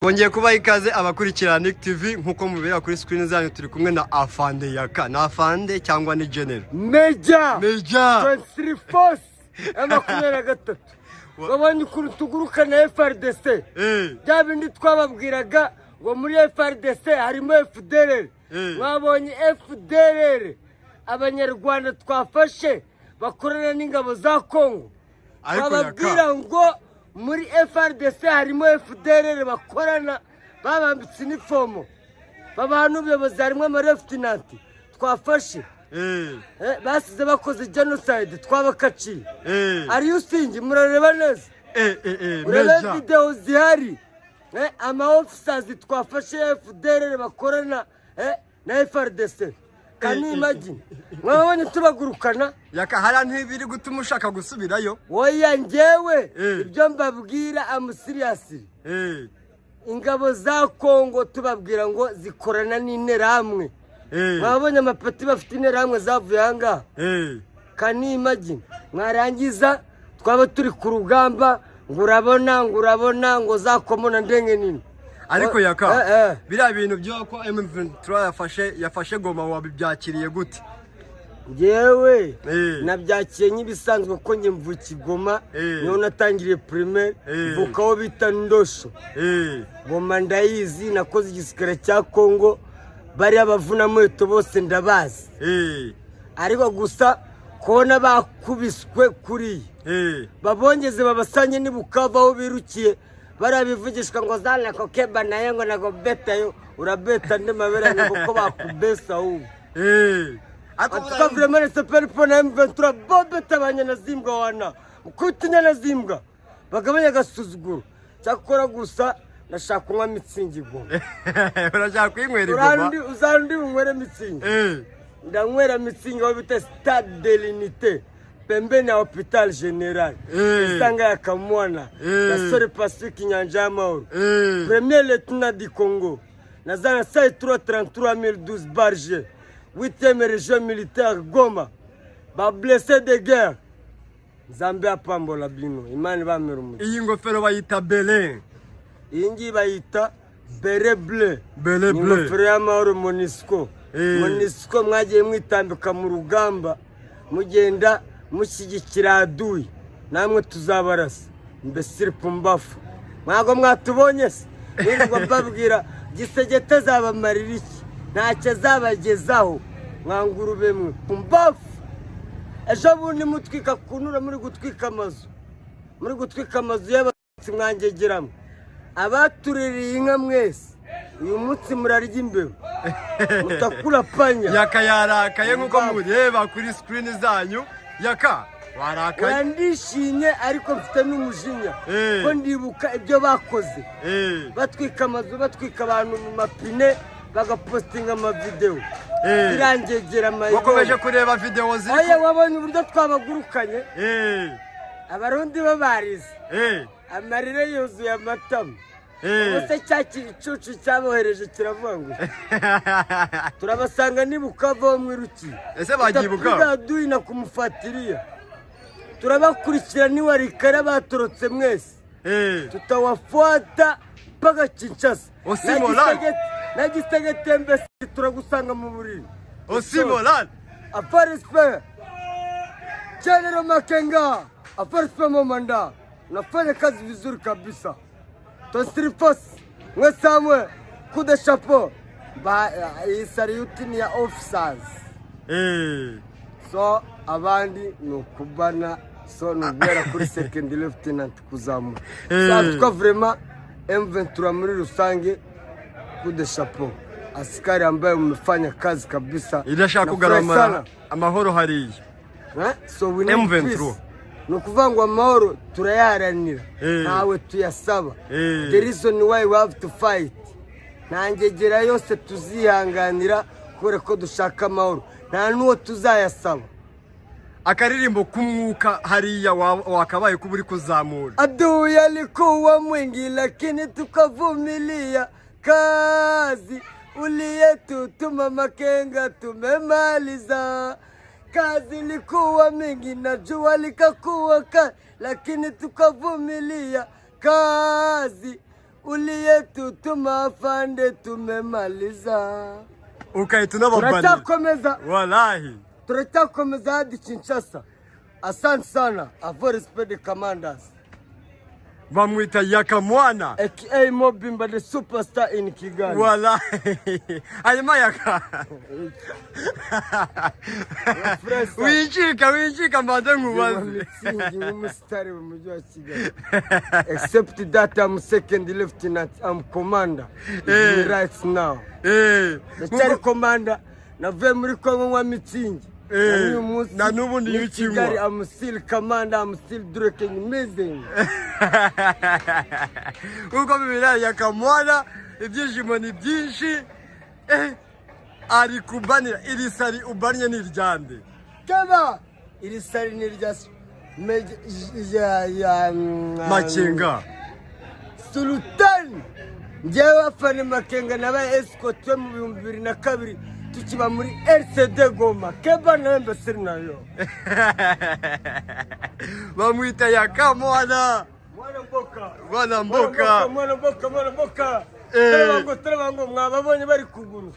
Kongeye kubaha ikaze abakurikirana Nick TV nkuko mubera kuri screen zanyu turi kumwe na Afande Yaka. Na Afande cyangwa ni General? Meja 23 Force amakumyabiri gatatu. Babonye ukuntu tuguruka na FRDC. Bya bindi twababwiraga ngo muri FRDC harimo FDLR. Mwabonye FDLR abanyarwanda twafashe bakorana n'ingabo za Kongo. Bababwira ngo muri FRDC harimo FDLR bakorana babambitse uniform. Babanu ubuyobozi harimo amareftenant twafashe. Basize bakoze genocide twabakaciye. Ari usingi murareba neza. Urebe video zihari. Ama officers twafashe FDLR bakorana na FRDC. Can you imagine? Mwabonye tubagurukana Yaka hara ntibiri gutuma ushaka gusubirayo. Oya njyewe ibyo mbabwira am serious. Ingabo za Kongo tubabwira ngo zikorana n'interahamwe. Mwabonye amapeti bafite interahamwe zavuye hanga. Can you imagine? Mwarangiza twaba turi ku rugamba ngurabona ngo zakomona ndenge nini. Ariko Yaka bira bintu byo ko M23 yafashe Goma wabibyakiriye gute? Yewe nabyakiye nyibisanzwe ko nge mvuki Goma niho natangiriye primaire vukaho bita Ndosho. Goma ndayizi nakoze igisikare cya Kongo bari abavuna mweto bose ndabazi. Ariko gusa kona bakubiswe kuri babongeze babasanye ni Bukava aho birukiye barabivugishwa ngo zana ko keba naye ngo nago beta yo urabeta ndi mabera ngo bakubesa ubu. Atuka vraiment c'est pas pour M23 bobeta banyana zimbwa wana ukutinya na zimbwa bagabanya gasuzuguro cyakora gusa nashaka kunywa mitsingi go. Urashaka kwinywera igoma uzandi unywere mitsingi. Ndanywera mitsingi aho bita Stade de l'Unité pembeni ya Hopital General Isanga ya Kamwana na Sore Pacifique Nyanja y'Amahoro. Premier Lieutenant du Congo nazana 33012 barge 8e région militaire Goma ba blessé de guerre Zambia pambola bino imani bamera umuti. Iyi ngofero bayita Belin, iyi ngi bayita Beret Bleu. Ingofero y'amahoro Monisco. Monisco mwagiye mwitambika mu rugamba mugenda mushyigikira adui namwe tuzabarasa mbesiri pumbafu mwago mwatubonye se nirwo babwira gisegete zabamarira iki ntacyo zabagezaho mwangurube mwe pumbafu. Ejo bundi mutwika kunura muri gutwika amazu y'abatsi mwangegeramo abatuririye inka mwese uyu munsi murarya imbeho mutakura panya. Yaka yarakaye nkuko mureba kuri screen zanyu. Yaka warakaye wandishimye ariko mfite n'umujinya ko ndibuka ibyo bakoze batwika amazu batwika abantu mu mapine bagapostinga ama video birangegera amayi. Wakomeje kureba video ziri oya wabonye uburyo twabagurukanye abarundi babarize amarire yuzuye amatama. Ese cyakicucu cyabohereje kiravuga ngo turabasanga ni Bukava mwiruki. Ese bagibuka Turadui na kumufatiriya turabakurikira ni warikara batorotse mwese tutawafuata paka Kinshasa. Nagisegete mbese turagusanga mu buriri Osimolan Aparispe General Makenga Aparispe Momanda nafanya kazi vizuri kabisa. Tosirifos mwesamwe kude chapeau ba isariuti ni ya officers. So abandi nukubana so nubera kuri second lieutenant kuzamu. So vraiment M23 muri rusange kude chapeau askari ambaye umefanya kazi kabisa. Irashaka kugarama amahoro hariya. So we need M23 nukuvangwa amahoro turayaranira ntawe tuyasaba. The reason why we have to fight ntangegera yose tuzihanganira kubera ko dushaka amahoro nta nuwo tuzayasaba. Akaririmbo kumwuka hariya wakabaye kuburi kuzamura. Adui alikuwa mwingi lakini tukavumilia kazi uliyetutuma Makenga tumemaliza. Kazi ilikuwa mingi na jua likakuwa kali lakini tukavumilia kazi uliyetutuma afande tumemaliza. Ukahita unababarira. Turacyakomeza. Wallahi. Turacyakomeza hadi Kinshasa. Asante sana. Avo respect the commanders. Bamwita Yakamwana. AKA Mobimba the superstar in Kigali. Wallahi. Hanyuma Yaka. Winjika mbanze nkubaze. Umusitari mu mujyi wa Kigali. Except that I'm second lieutenant, I'm commander. Right now. Ndacyari commander. Navuye muri Kongo wa Mitsingi. Na nubundi yukinywa. I'm still commander, I'm still drinking amazing. Uko bibira Yakamwana ibyishimo ni byinshi. Ari kubanira iri sari ubanye n'iryande. Kaba iri sari n'iryasi ya Makenga. Sultan njyewe afana Makenga nabaye escort mu 2002 tukiba muri RCD Goma. Keba nawe mbasiri nayo. Bamwita Yakamwana. Mwana mboka. Turabango mwababonye bari kuguru.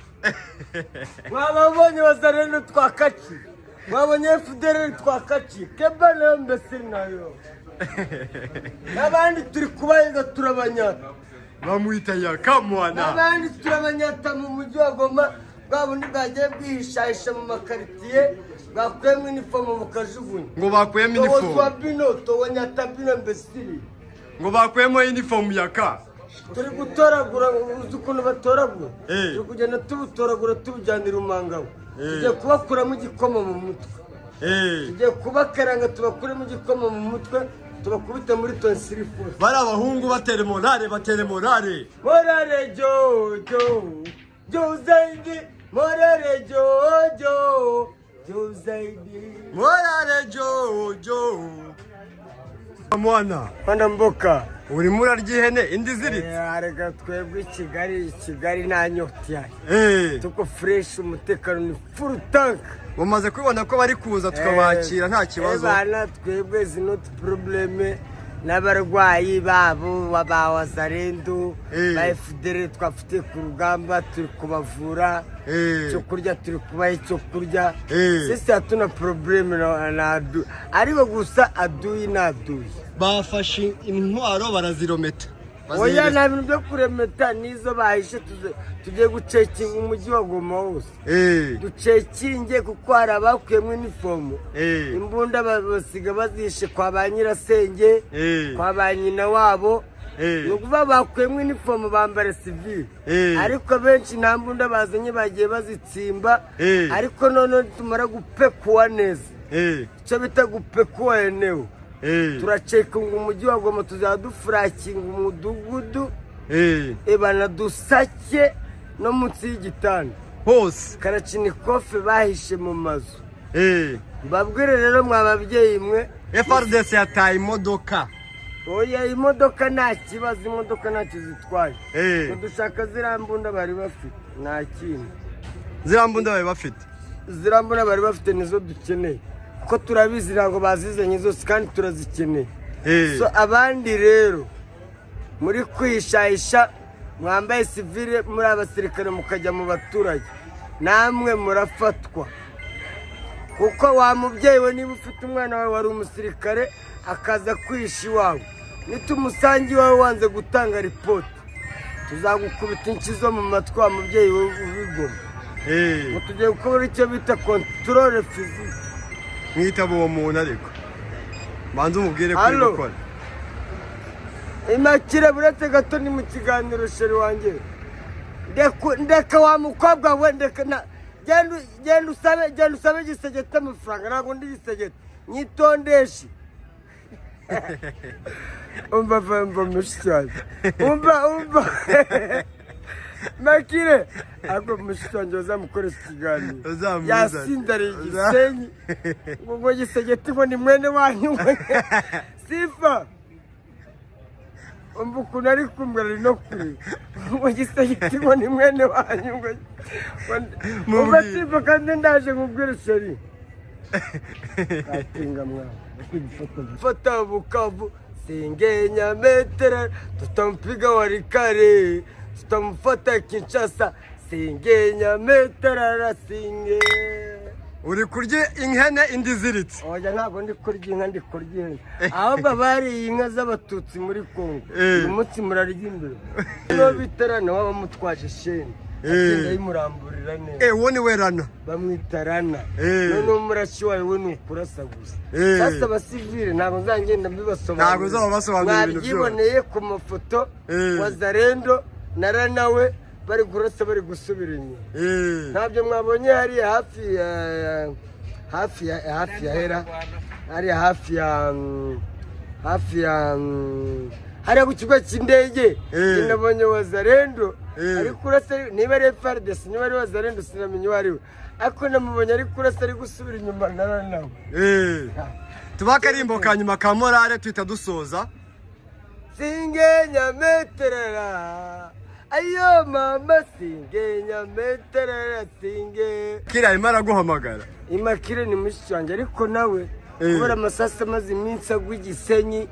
Mwababonye wazareno twakaci. Mwabonye FDR twakaci. Keba nawe mbasiri nayo. Nabandi turi kubayiga turabanyata. Bamwita Yakamwana. Nabandi turabanyata mu mujyi wa Goma. Babundi bagiye bwihishahisha mu makaritiye bakwemwe uniform bukajugunya. Ngo bakwemwe uniform. Wa bino to wanyata bino mbesiri. Ngo bakwemwe uniform Yaka. Turi gutoragura ukuntu batoragura. Turi kugenda tubutoragura tubujyanira umangabo. Tugiye kubakura mu gikoma mu mutwe. Tugiye kubakaranga tubakure mu gikoma mu mutwe tubakubita muri tonsilifu. Bari abahungu batere morale. Morale jo zaidi. Morale jo zaidi. Morale jo. Mwana. Panda mboka. Uri murarya ihene indi ziritse. Arega twebwe Kigali nta nyota yayo. Tuko fresh umutekano ni full tank. Bamaze kubona ko bari kuza tukabakira nta kibazo. Bana twebwe is not problem. N'abarwayi babo wazarendo ba FDR twafite ku rugamba turi kubavura cyo kurya turi kubaye cyo kurya sisi hatuna problem na ariko gusa aduyi bafashe intwaro barazirometa. Oya nta bintu byo kuremeta nizo bahishe tugiye gucekinga umujyi wa Goma wose. Ducekinge kuko hari abakwemwe uniform. Imbunda basiga bazishe kwa ba nyirasenge kwa ba nyina wabo. Nukuva bakwemwe uniform bambara civil. Ariko benshi nta mbunda bazanye bagiye bazitsimba. Ariko none tumara gupekuwa neza. Cyo bita gupekuwa eneo. Turacekinga umujyi wa Goma tuzadufurakinga umudugudu. Ebana dusake no munsi y'igitanda hose Karachinikofe bahishe mu mazu. Babwire rero mwababyeyi mwe FRDC yataye imodoka. Oya imodoka nta kibazo, imodoka nta kizitwaye. Dushaka zirambunda bari bafite nta kintu. Zirambunda bari bafite. Zirambunda bari bafite nizo dukeneye. Ko turabizi ntabwo bazizanye zose kandi turazikeneye. So abandi rero muri kwishahisha mwambaye civile muri abasirikare mukajya mu baturage namwe murafatwa. Kuko wa mubyeyi we niba ufite umwana wawe wari umusirikare akaza kwisha iwawe nitumusangi wawe wanze gutanga report tuzagukubita inkizo mu matwi wa mubyeyi we ubigoma. Tugiye gukora icyo bita control physique. Mwitaba uwo muntu ariko banze umubwire ko gukora Imakire buretse gato ni mu kiganiro sheri wanjye. Ndeka wa mukobwa we ndeka genda usabe gisegete amafaranga ntabwo ndi gisegete nyitondeshe. Umva mushyaje umva Makire ako mushyaje uzamukoresha ikiganiro yasindariye igisenyi ngo gisegete ngo ni mwene wanyu sifa. Umva ukuntu ari kumbwira no kuri ngo gisegete ngo ni mwene wanyu ngo umva sifa kandi ndaje nkubwira sheri atinga mwana fata Bukavu Singenya metera, tutampiga Walikale, tutamfuata Kinshasa. Singenya metera singe. Uri kurya inkene indi ziritse? Oya ntabwo ndi kurya inka, ndi kurya inka. Ahubwo bari inka z'abatutsi muri Kongo. Uyu munsi murarya imbere. No biterana waba mutwaje sheni. Agenda yimuramburira neza. Uwo ni we Rana? Bamwita Rana. None umurashi wawe we ni ukurasa gusa. Sasa abasivile ntabwo nzagenda mbibasobanurira. Ntabwo uzabasobanurira ibintu byose. Mwabyiboneye ku mafoto Wazalendo na Rana we bari kurasa bari gusubira inyuma. Ntabyo mwabonye hariya hafi ya hera, hariya hafi ya hariya ku kigo cy'indege nabonye Wazalendo ari kurasa, niba ari FARDC niba ari Wazalendo sinamenye uwo ari we, ariko namubonye ari kurasa ari gusubira inyuma na Rana. Tuba akarimbo ka nyuma ka morale tuhita dusoza. Singenya meterera, ayo mama singenya meterera singe. Kira arimo araguhamagara. Imakire ni mushiki wanjye, ariko nawe kubera amasasa amaze iminsi agwa Gisenyi,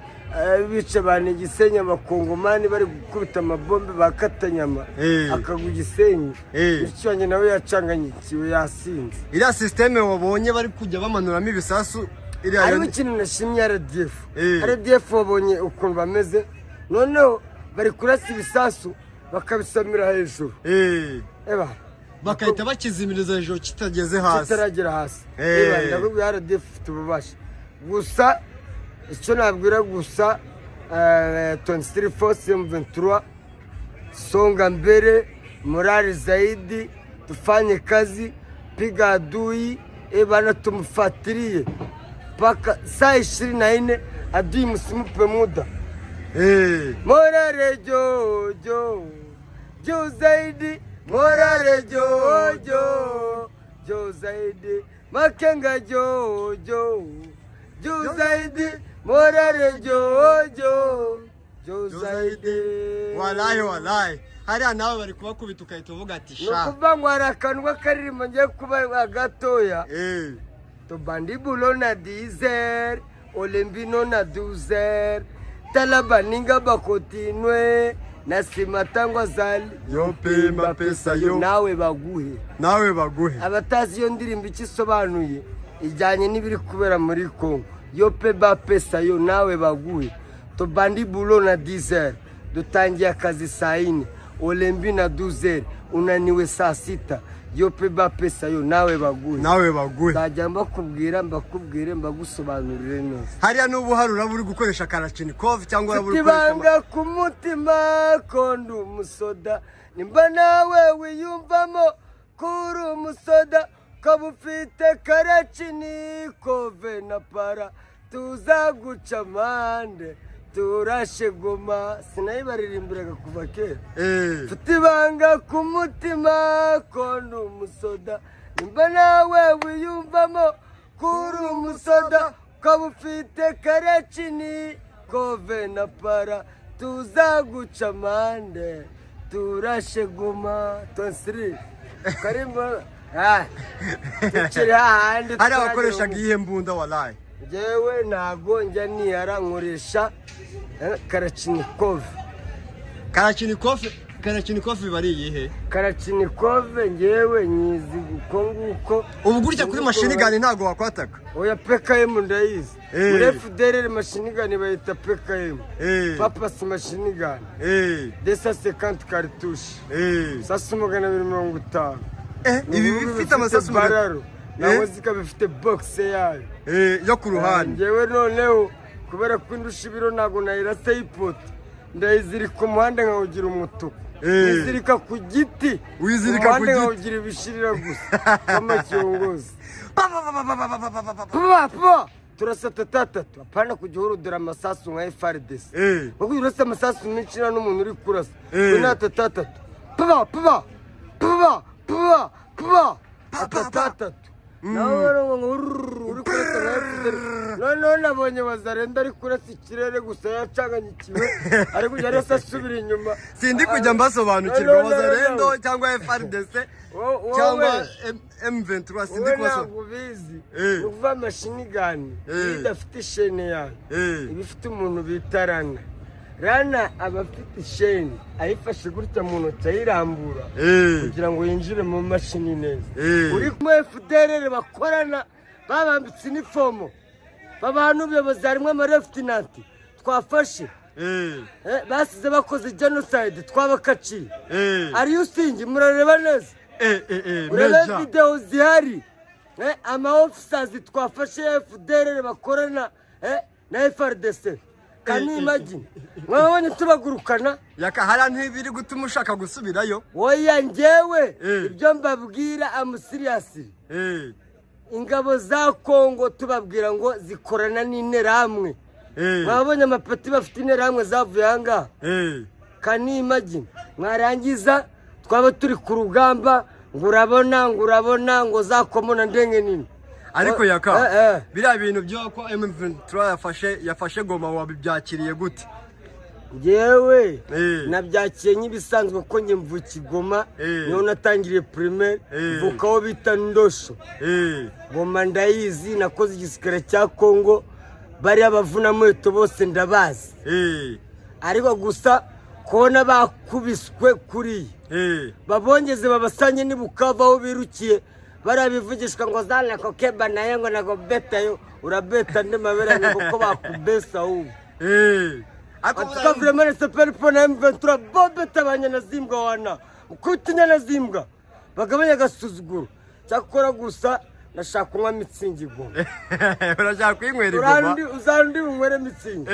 bica abantu Gisenyi, abakongomani bari gukubita amabombe bakatanyama akagwa Gisenyi. Mushiki wanjye nawe yacanganyikiwe yasinze. Iriya systeme wabonye bari kujya bamanuramo ibisasu, hariho ikintu nashimye RDF. RDF wabonye ukuntu bameze, noneho bari kurasa ibisasu bakabisamira hejuru. Bakahita bakizimiriza hejuru kitageze hasi. Kitaragera hasi. Ndakubwira RDF ifite ububasha. Gusa icyo nabwira gusa 23 Force M23, songa mbele, morali zaidi, tufanye kazi, piga adui, bana tumfuatilie mpaka saa 24, adui msimupe muda. Morale jojo jo zaidi, morale jojo zaidi, Makenga jojo jo zaidi, morale jojo zaidi. Wallahi hariya nawe bari kubakubita ukahita uvuga ati sha. Nukuva ngo arakanwa karirimbo ngiye kuba gatoya. Tobandibulo na 10h, Olembino na 12h, Talabaninga bakotinwe, Nasima tangwa zali, Yope mapesa yo, nawe baguhe. Abatazi yo ndirimbo ikisobanuye ijyanye n'ibiri kubera muri Kongo. Yope bapesa yo, nawe baguhe. Tobandibulo na 10h, dutangiye akazi saa 4, Olembi na 12h, unaniwe saa 6. Yope bapesa yo, nawe baguhe. Bajya mbakubwire mbagusobanurire neza. Hariya n'ubu harura buri gukoresha Kalashnikov cyangwa buri gukoresha ibanga ku mutima kondi umusoda, nimba nawe wiyumvamo kuri umusoda, kaba ufite Kalashnikov na para, tuzaguca amande turashe goma. Sinayibaririmbiraga kuva kera. Mfite ibanga ku mutima kondi umusoda, nimba nawe wiyumvamo kuri umusoda, kaba ufite Kalashnikov na para, tuzaguca amande turashe goma. Tonsiri karimbo tukiri hahandi. Hari abakoreshaga iyihe mbunda wallahi? Jewe ntago njya niyara, nkoresha Kalashnikov. Kalashnikov bari iyihe? Kalashnikov ngewe nyizi uko nguko. Ubu gutya kuri machine gun ntago wakwataka? Oya PKM ndayizi. Muri FDLR machine gun bayita PKM. Papas machine gun. 250 cartouches. Sasa 250. Ibi bifite amasasu bararo. Nawe zikabifite box yayo. Yo ku ruhande. Ngewe noneho kubera ko indusha ibiro ntago nayirasa ipoto, ndayizirika umuhanda nkawugira umutuku. Wizirika ku giti, umuhanda nkawugira ibishirira gusa nk'amacyongozi. Papa turasa tatatu, apana kujya urudura amasasu nka FARDC. Kuko urasa amasasu menshi n'umuntu uri kurasa. Ni tatatu. Papa tatatu. nawe uri kurasa nka FDL noneho nabonye Wazalendo ari kurasa ikirere gusa yacanganyikiwe ariko yari asubira inyuma sindi kujya mbasobanukirwa Wazalendo cyangwa FRDC cyangwa M23 sindi kubaso ntabwo bizi uva mashini gani idafite ishene yawe ibifite umuntu bitarana Rana abafite isheni ayifashe gutya mu ntoki ayirambura kugira ngo yinjire mu mashini neza uri mu FDL bakorana babambitse inifomo babantu ubuyobozi harimo amarefutinanti twafashe basize bakoze genocide twabakaciye ari usingi murareba neza urebe video zihari ama officers twafashe FDL bakorana na FRDC kani imagine mwabonye tubagurukana yakahara ntibiri gutuma ushaka gusubirayo oya njyewe ibyo mbabwira amusiriyasi ingabo za Kongo tubabwira ngo zikorana n'interahamwe mwabonye amapeti bafite interahamwe zavuye ahangaha kani imagine mwarangiza twaba turi ku rugamba ngo urabona ngo zakomona ndenge nini ariko yaka biriya bintu byo ko M23 yafashe Goma wabibyakiriye gute yewe nabyakiye nk'ibisanzwe ko njye mvuki Goma niho natangiriye primaire vukaho bita Ndosho Goma ndayizi nakoze igisikare cya Kongo bari abavuna mweto bose ndabazi ariko gusa kona bakubiswe kuri babongeze babasanye ni Bukavu aho birukiye barabivugishwa ngo zana ko keba naye ngo nago betayo urabeta ndemabera ngo ko bakubesa ubu atuka vraiment s'appelle pour M23 bobeta abanyanazimbwa wana ukutinya nazimbwa bagabanya gasuzuguro cyakora gusa nashaka kunywa mitsingi go urashaka kwinywera igoma uzandi unywere mitsingi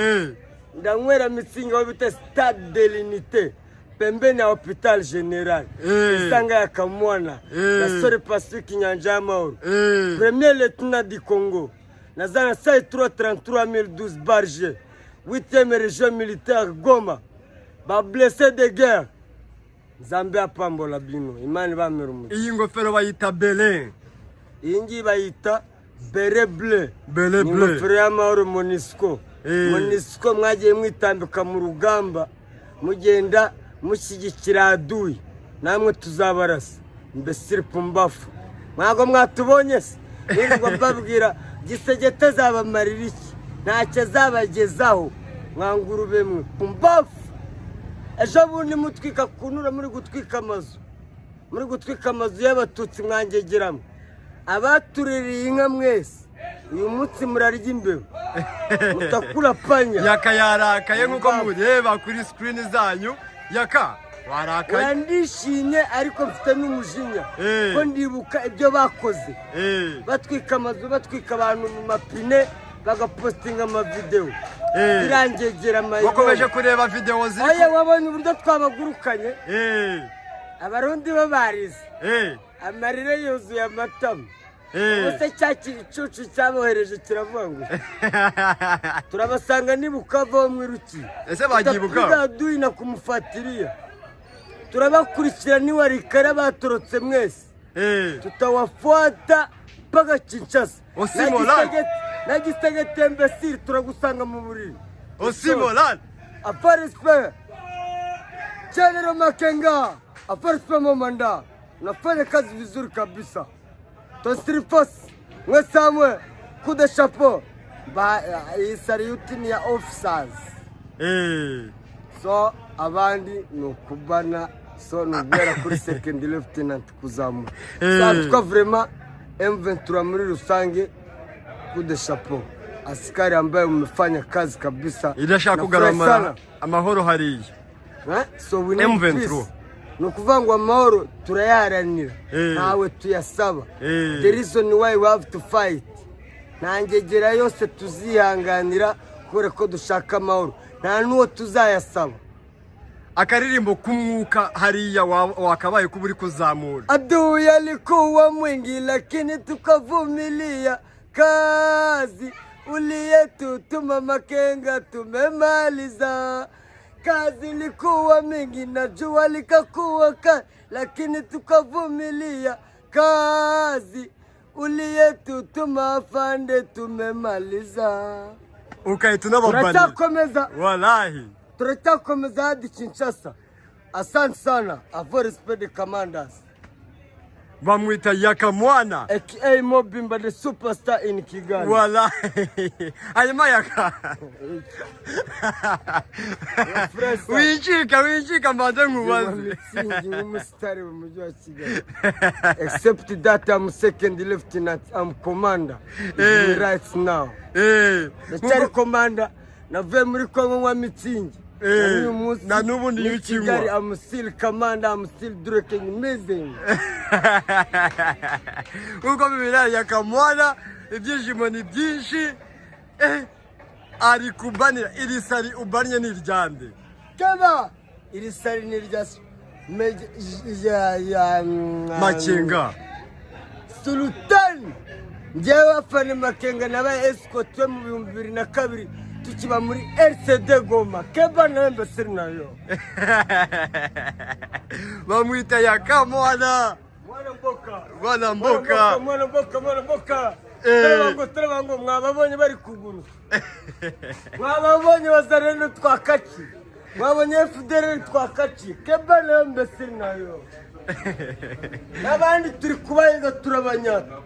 ndanywera mitsingi aho bita Stade de l'Unité pembeni ya Hopital General isanga ya Kamwana gasore Pacifique Nyanja y'Amahoro Premier Lieutenant du Congo nazana sai 333 barge 8e région militaire Goma ba blessé de guerre Zambia apambola bino imani bamera umuti iyi ngofero bayita Belin iyi ngi bayita Beret Bleu ingofero y'amahoro Monisco mwagiye mwitambika mu rugamba mugenda mushyigikira aduyi namwe tuzabarasa mbese pumbafu mwago mwatubonye se nirwo mbabwira gisegete zabamarira iki ntacyo zabagezaho mwangurube mwe pumbafu ejo bundi mutwika kunura muri gutwika amazu y'abatutsi mwangegeramo abatuririye inka mwese uyu munsi murarya imbeho mutakura panya yakayarakaye nkuko mureba kuri screen zanyu yaka warakaye ndishimye ariko mfite n'umujinya ko ndibuka ibyo bakoze batwika amazu batwika abantu mu mapine bagapostinga amavideo birangegera amayo wakomeje kureba video ziri oya wabonye uburyo twabagurukanye abarundi babarize amarire yuzuye amatama Ose cyaki icucu cyabohereje kiravuga ngo turabasanga ni Bukavu mwiruki ese bagiye Bukavu duina kumufatiriya turabakurikira ni warikara batorotse mwese tutawafuata paka Kinshasa nagistegete imbecile turagusanga mu buriri Osimolan aparispe General Makenga aparispe Momanda unafanya kazi vizuri kabisa Tostrifos mwesamwe kude chapeau ba isariyuti ya officers so abandi nukubana so nubera kuri second lieutenant kuzamura so vraiment M23 muri rusange kude chapeau askari ambaye umefanya kazi kabisa irashaka kugarama amahoro hariya so we need M23 nukuvangwa amahoro turayaranira nawe tuyasaba the reason why we have to fight ntangegera yose tuzihanganira kure ko dushaka amahoro nta nuwo tuzayasaba akaririmbo kumwuka hariya wakabaye kuburi kuzamura adui alikuwa mwingi lakini tukavumilia kazi uliyetutuma Makenga tumemaliza kazi ilikuwa mingi na jua likakuwa kali lakini tukavumilia kazi uliyetutuma afande tumemaliza. Ukahita unababanira. Turacyakomeza. Wallahi. Turacyakomeza hadi Kinshasa. Asante sana. Avo respect the commanders. Bamwita Yaka Mwana. AKA Mobimba the superstar in Kigali. Wallahi. Hanyuma Yaka. Winjika mbanze nkubaze. Mitsingi umusitari mu mujyi wa Kigali. Except that I'm second lieutenant, I'm commander. Right now. Ndacyari commander. Navuye muri Kongo nwa Mitsingi. Na nubu ni yukinywa. I'm still commander, I'm still drinking amazing. Uko bibira Yaka Mwana, ibyishimo ni byinshi. Ari kubanira iri sari ubanye n'iryande. Kaba iri sari n'iryasi. Makenga. Sultan. Njyewe afana Makenga nabaye escort mu 2002 tukiba muri RCD Goma. Keba nawe siri nayo. Bamwita Yaka Mwana. Mwana mboka. Turabango mwababonye bari kuguru. Mwababonye bazareno twakaki. Mwabonye FDR twakaki. Keba nawe siri nayo. Nabandi turi kubayiga turabanyata.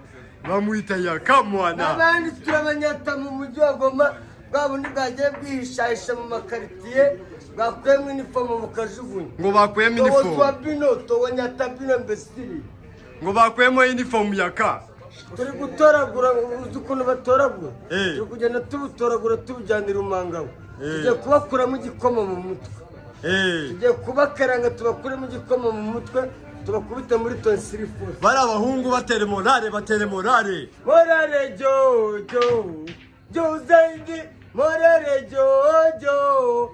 Bamwita Yaka Mwana. Nabandi turabanyata mu mujyi wa Goma. Bwabundi bwagiye bwihishahisha mu makaritiye. Bwakwemwe uniforme mu kajugunyi. Ngo bakwemwe uniforme. Twa bino to wanyata bino mbesiri. Ngo bakwemwe uniforme Yaka. Turi gutoragura ukuntu batoragura. Turi kugenda tubutoragura tubujyanira umangabo. Tugiye kubakura mu gikoma mu mutwe. Tugiye kubakaranga tubakure mu gikoma mu mutwe. Tubakubita muri tonsilifu. Bari abahungu batere morale. Morale jo zaidi. Morale jo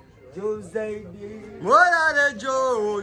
zaidi. Morale jo.